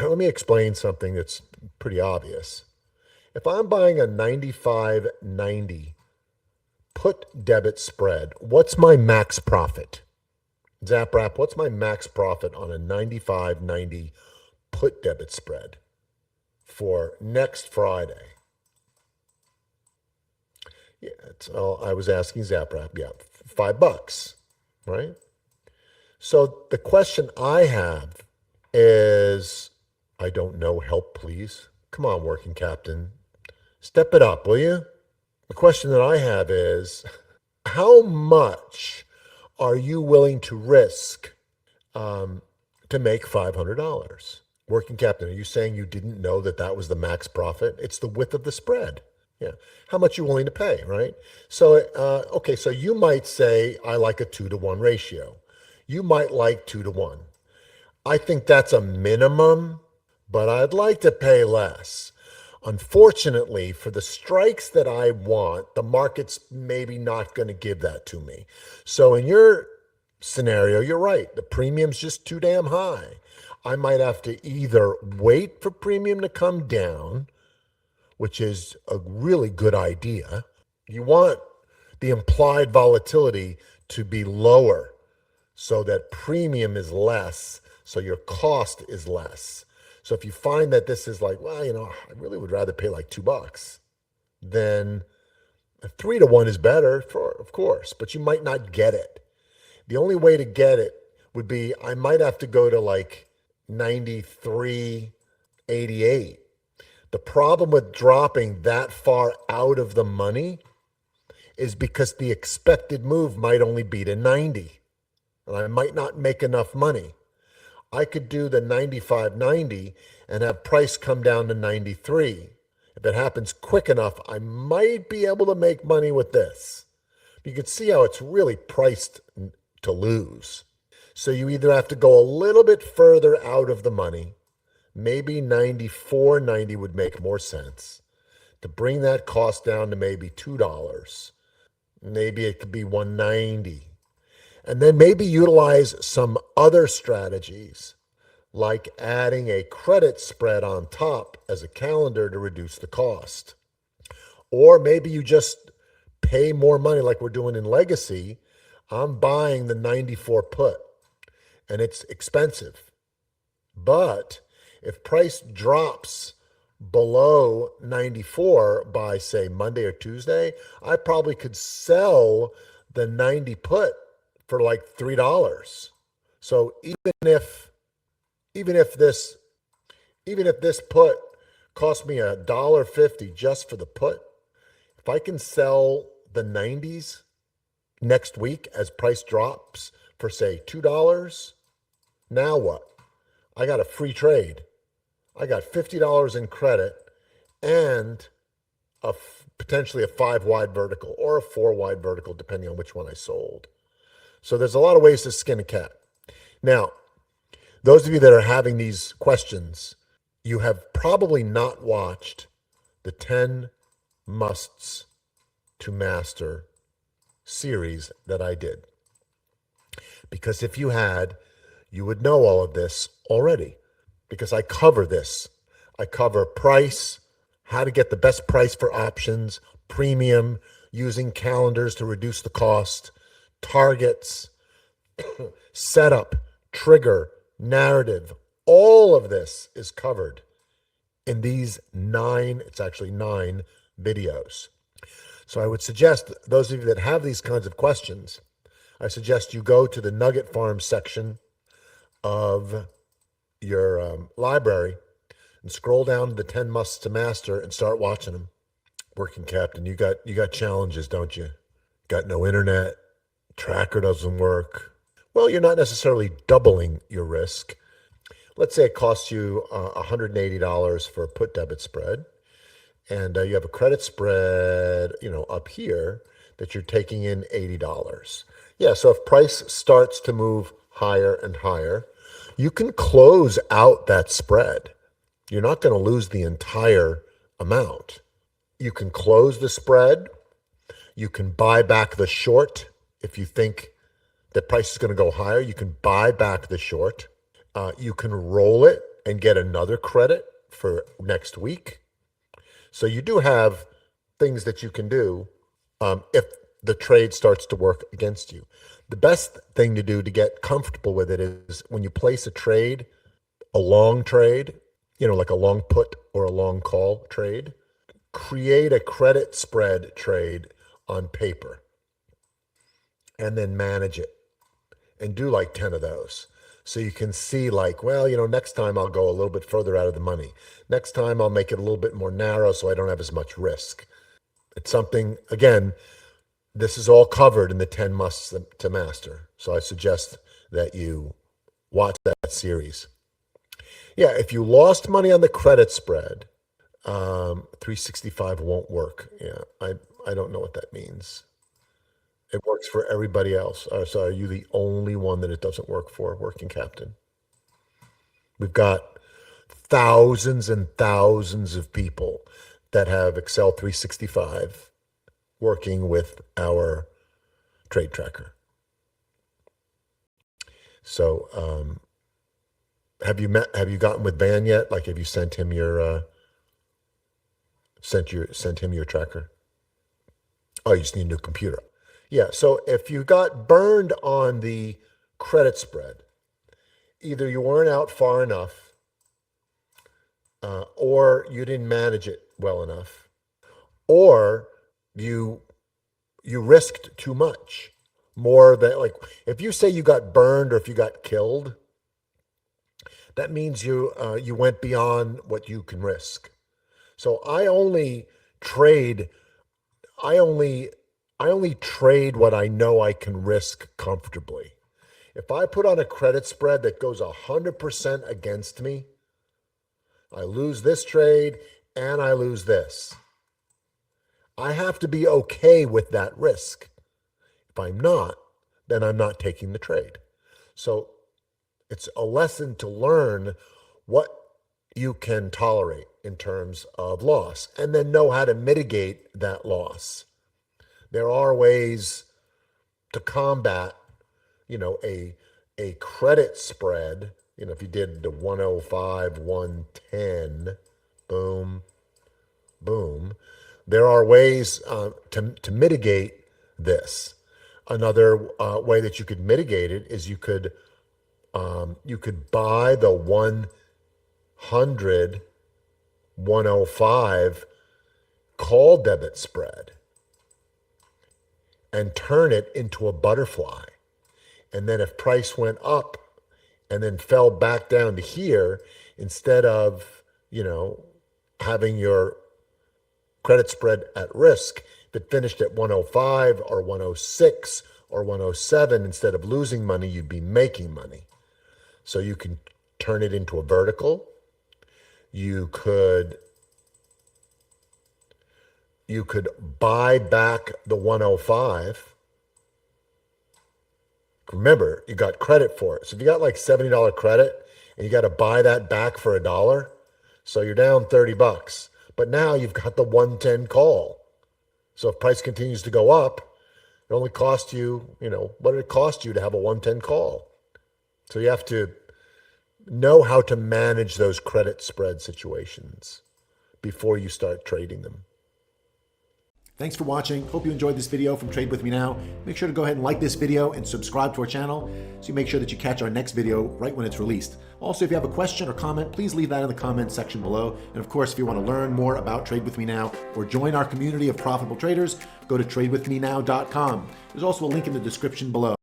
let me explain something that's pretty obvious. If I'm buying a 95.90 put debit spread, what's my max profit? ZapWrap, what's my max profit on a 95.90 put debit spread for next Friday? Yeah, I was asking ZapWrap. Yeah, $5, right? So the question I have is, I don't know, help please. Come on, working captain. Step it up, will you? The question that I have is, how much are you willing to risk to make $500? Working captain, are you saying you didn't know that that was the max profit? It's the width of the spread. Yeah. How much you willing to pay, right? So, okay, so you might say, I like a 2-to-1 ratio. You might like 2-to-1. I think that's a minimum, but I'd like to pay less. Unfortunately, for the strikes that I want, the market's maybe not going to give that to me. So in your scenario, you're right. The premium's just too damn high. I might have to either wait for premium to come down, which is a really good idea. You want the implied volatility to be lower so that premium is less, so your cost is less. So if you find that this is like, well, I really would rather pay like $2, then a 3-to-1 is better, of course, but you might not get it. The only way to get it would be I might have to go to like 93.88. The problem with dropping that far out of the money is because the expected move might only be to 90, and I might not make enough money. I could do the 95.90 and have price come down to 93. If it happens quick enough, I might be able to make money with this. You can see how it's really priced to lose. So you either have to go a little bit further out of the money, maybe 94.90 would make more sense, to bring that cost down to maybe $2. Maybe it could be 190. And then maybe utilize some other strategies, like adding a credit spread on top as a calendar to reduce the cost. Or maybe you just pay more money like we're doing in Legacy. I'm buying the 94 put, and it's expensive. But if price drops below 94 by, say, Monday or Tuesday, I probably could sell the 90 put for like $3. So even if this put cost me $1.50 just for the put, if I can sell the 90s next week as price drops for say $2, now what? I got a free trade. I got $50 in credit and potentially a 5-wide vertical or a 4-wide vertical, depending on which one I sold. So there's a lot of ways to skin a cat. Now, those of you that are having these questions, you have probably not watched the 10 musts to master series that I did. Because if you had, you would know all of this already. Because I cover this. I cover price, how to get the best price for options, premium, using calendars to reduce the cost, targets, setup, trigger, narrative. All of this is covered in these 9 videos. So I would suggest those of you that have these kinds of questions, I suggest you go to the Nugget Farm section of your library and scroll down to the 10 musts to master and start watching them. Working captain, you got challenges, don't you? Got no internet, tracker doesn't work. Well, you're not necessarily doubling your risk. Let's say it costs you $180 for a put debit spread, and you have a credit spread, up here that you're taking in $80. Yeah, so if price starts to move higher and higher, you can close out that spread. You're not going to lose the entire amount. You can close the spread. You can buy back the short. If you think the price is going to go higher, you can buy back the short. You can roll it and get another credit for next week. So you do have things that you can do if the trade starts to work against you. The best thing to do to get comfortable with it is when you place a trade, a long trade, like a long put or a long call trade, create a credit spread trade on paper and then manage it and do like 10 of those. So you can see like, well, next time I'll go a little bit further out of the money. Next time I'll make it a little bit more narrow so I don't have as much risk. It's something, again, this is all covered in the 10 musts to master. So I suggest that you watch that series. Yeah, if you lost money on the credit spread, 365 won't work. Yeah, I don't know what that means. It works for everybody else. So are you the only one that it doesn't work for, working captain? We've got thousands and thousands of people that have Excel 365 working with our trade tracker. So have you gotten with Van yet? Like, have you sent him your sent him your tracker? Oh, you just need a new computer. Yeah, so if you got burned on the credit spread, either you weren't out far enough or you didn't manage it well enough, or you risked too much, more than, like, if you say you got burned or if you got killed, that means you went beyond what you can risk. So I only trade what I know I can risk comfortably. If I put on a credit spread that goes 100% against me, I lose this trade and I lose this. I have to be okay with that risk. If I'm not, then I'm not taking the trade. So it's a lesson to learn what you can tolerate in terms of loss and then know how to mitigate that loss. There are ways to combat, a credit spread. If you did the 105, 110, boom, boom. There are ways to mitigate this. Another way that you could mitigate it is you could buy the 100, 105 call debit spread and turn it into a butterfly. And then if price went up and then fell back down to here, instead of, having your credit spread at risk, if it finished at 105 or 106 or 107, instead of losing money, you'd be making money. So you can turn it into a vertical. You could buy back the 105. Remember, you got credit for it. So if you got like $70 credit and you got to buy that back for $1, so you're down $30. But now you've got the 110 call. So if price continues to go up, it only costs you, what did it cost you to have a 110 call? So you have to know how to manage those credit spread situations before you start trading them. Thanks for watching. Hope you enjoyed this video from Trade With Me Now. Make sure to go ahead and like this video and subscribe to our channel so you make sure that you catch our next video right when it's released. Also, if you have a question or comment, please leave that in the comments section below. And of course, if you want to learn more about Trade With Me Now or join our community of profitable traders, go to tradewithmenow.com. There's also a link in the description below.